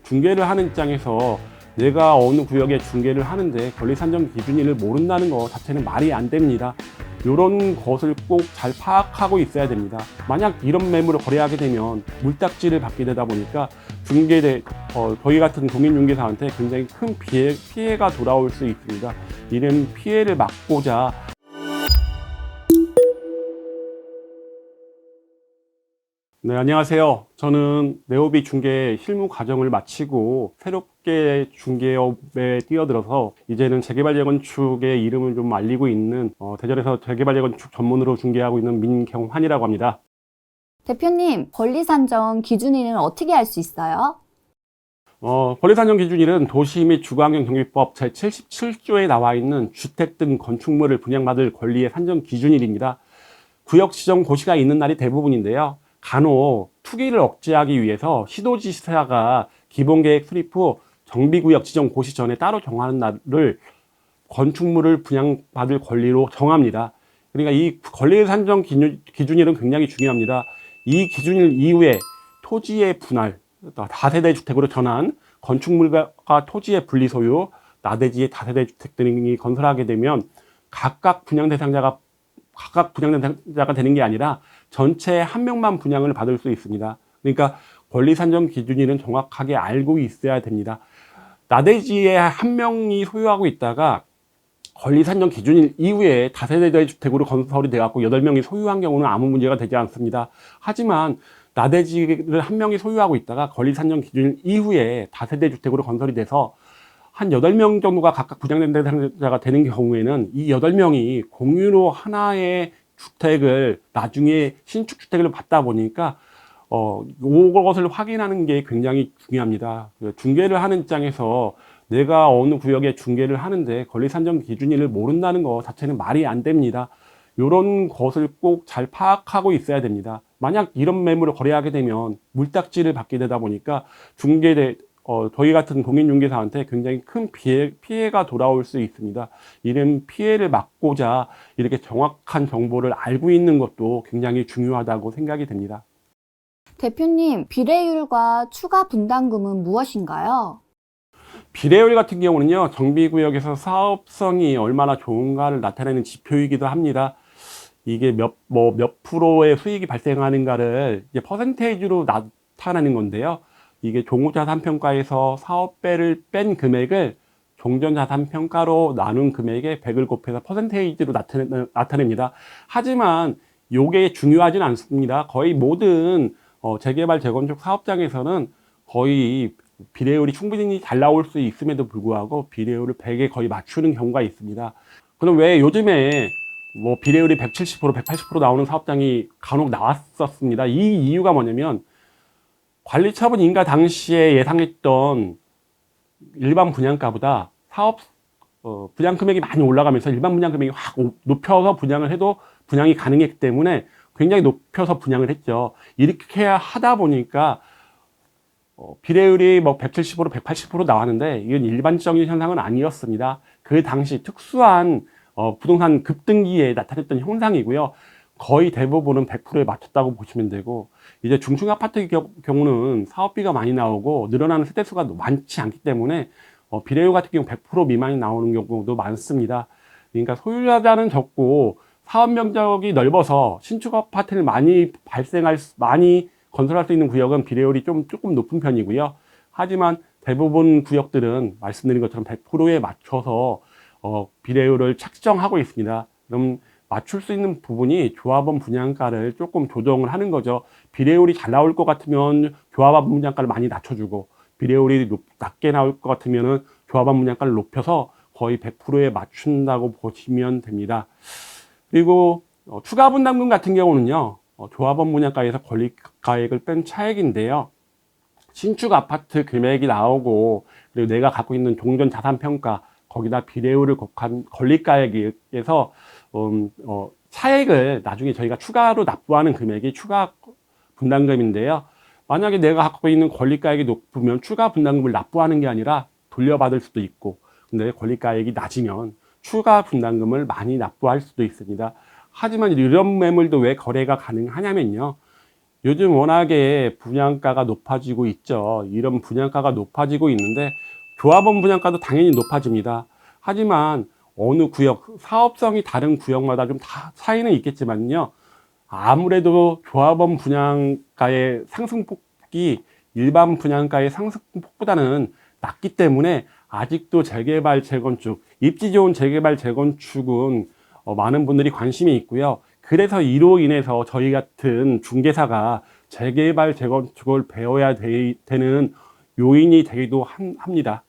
중개를 하는 입장에서 내가 어느 구역에 중개를 하는데 권리 산정 기준일을 모른다는 것 자체는 말이 안 됩니다. 이런 것을 꼭 잘 파악하고 있어야 됩니다. 만약 이런 매물을 거래하게 되면 물딱지를 받게 되다 보니까 저희 같은 공인중개사한테 굉장히 큰 피해가 돌아올 수 있습니다. 이런 피해를 막고자 네, 안녕하세요. 저는 네오비 중개 실무 과정을 마치고 새롭게 중개업에 뛰어들어서 이제는 재개발 재건축의 이름을 좀 알리고 있는 대전에서 재개발 재건축 전문으로 중개하고 있는 민경환이라고 합니다. 대표님, 권리 산정 기준일은 어떻게 알 수 있어요? 권리 산정 기준일은 도시 및 주거환경정비법 제77조에 나와 있는 주택 등 건축물을 분양받을 권리의 산정 기준일입니다. 구역 지정 고시가 있는 날이 대부분인데요. 간혹 투기를 억제하기 위해서 시도지사가 기본계획 수립 후 정비구역 지정 고시 전에 따로 정하는 날을 건축물을 분양받을 권리로 정합니다. 그러니까 이 권리 산정 기준일은 굉장히 중요합니다. 이 기준일 이후에 토지의 분할, 다세대 주택으로 전환, 건축물과 토지의 분리소유, 나대지의 다세대 주택 등이 건설하게 되면 각각 분양 대상자가 되는 게 아니라 전체 한 명만 분양을 받을 수 있습니다. 그러니까 권리 산정 기준일은 정확하게 알고 있어야 됩니다. 나대지에 한 명이 소유하고 있다가 권리 산정 기준일 이후에 다세대 주택으로 건설이 되어갖고 8명이 소유한 경우는 아무 문제가 되지 않습니다. 하지만 나대지를 한 명이 소유하고 있다가 권리 산정 기준일 이후에 다세대 주택으로 건설이 돼서 한 8명 정도가 각각 분양 대상자가 되는 경우에는 이 8명이 공유로 하나의 주택을 나중에 신축 주택을 받다 보니까 이것을 확인하는 게 굉장히 중요합니다. 중개를 하는 입장에서 내가 어느 구역에 중개를 하는데 권리 산정 기준일을 모른다는 것 자체는 말이 안 됩니다. 이런 것을 꼭 잘 파악하고 있어야 됩니다. 만약 이런 매물을 거래하게 되면 물딱지를 받게 되다 보니까 저희 같은 공인중개사한테 굉장히 큰 피해가 돌아올 수 있습니다. 이런 피해를 막고자 이렇게 정확한 정보를 알고 있는 것도 굉장히 중요하다고 생각이 됩니다. 대표님, 비례율과 추가 분담금은 무엇인가요? 비례율 같은 경우는요, 정비구역에서 사업성이 얼마나 좋은가를 나타내는 지표이기도 합니다. 이게 몇 프로의 수익이 발생하는가를 이제 퍼센테이지로 나타내는 건데요. 이게 종후자산평가에서 사업배를 뺀 금액을 종전자산평가로 나눈 금액에 100을 곱해서 퍼센테이지로 나타냅니다. 하지만 이게 중요하진 않습니다. 거의 모든 재개발 재건축 사업장에서는 거의 비례율이 충분히 잘 나올 수 있음에도 불구하고 비례율을 100에 거의 맞추는 경우가 있습니다. 그럼 왜 요즘에 비례율이 170%, 180% 나오는 사업장이 간혹 나왔었습니다. 이 이유가 뭐냐면 관리처분 인가 당시에 예상했던 일반 분양가보다 분양 금액이 많이 올라가면서 일반 분양 금액이 확 높여서 분양을 해도 분양이 가능했기 때문에 굉장히 높여서 분양을 했죠. 이렇게 하다 보니까 비례율이 170%, 180% 나왔는데 이건 일반적인 현상은 아니었습니다. 그 당시 특수한 부동산 급등기에 나타났던 현상이고요. 거의 대부분은 100%에 맞췄다고 보시면 되고, 이제 중층 아파트 경우는 사업비가 많이 나오고 늘어나는 세대수가 많지 않기 때문에 비례율 같은 경우 100% 미만이 나오는 경우도 많습니다. 그러니까 소유자는 적고 사업 면적이 넓어서 신축 아파트를 많이 건설할 수 있는 구역은 비례율이 조금 높은 편이고요. 하지만 대부분 구역들은 말씀드린 것처럼 100%에 맞춰서 비례율을 책정하고 있습니다. 그럼 맞출 수 있는 부분이 조합원 분양가를 조금 조정을 하는 거죠. 비례율이 잘 나올 것 같으면 조합원 분양가를 많이 낮춰주고, 비례율이 낮게 나올 것 같으면 조합원 분양가를 높여서 거의 100%에 맞춘다고 보시면 됩니다. 그리고 추가 분담금 같은 경우는요, 조합원 분양가에서 권리가액을 뺀 차액인데요. 신축 아파트 금액이 나오고, 그리고 내가 갖고 있는 종전 자산 평가, 거기다 비례율을 곱한 권리가액에서 차액을 나중에 저희가 추가로 납부하는 금액이 추가 분담금인데요. 만약에 내가 갖고 있는 권리가액이 높으면 추가 분담금을 납부하는 게 아니라 돌려받을 수도 있고, 근데 권리가액이 낮으면 추가 분담금을 많이 납부할 수도 있습니다. 하지만 이런 매물도 왜 거래가 가능하냐면요, 요즘 워낙에 분양가가 높아지고 있죠. 이런 분양가가 높아지고 있는데 조합원 분양가도 당연히 높아집니다. 하지만 어느 구역, 사업성이 다른 구역마다 좀 다 차이는 있겠지만요. 아무래도 조합원 분양가의 상승폭이 일반 분양가의 상승폭보다는 낮기 때문에 아직도 재개발, 재건축, 입지 좋은 재개발, 재건축은 많은 분들이 관심이 있고요. 그래서 이로 인해서 저희 같은 중개사가 재개발, 재건축을 배워야 되는 요인이 되기도 합니다.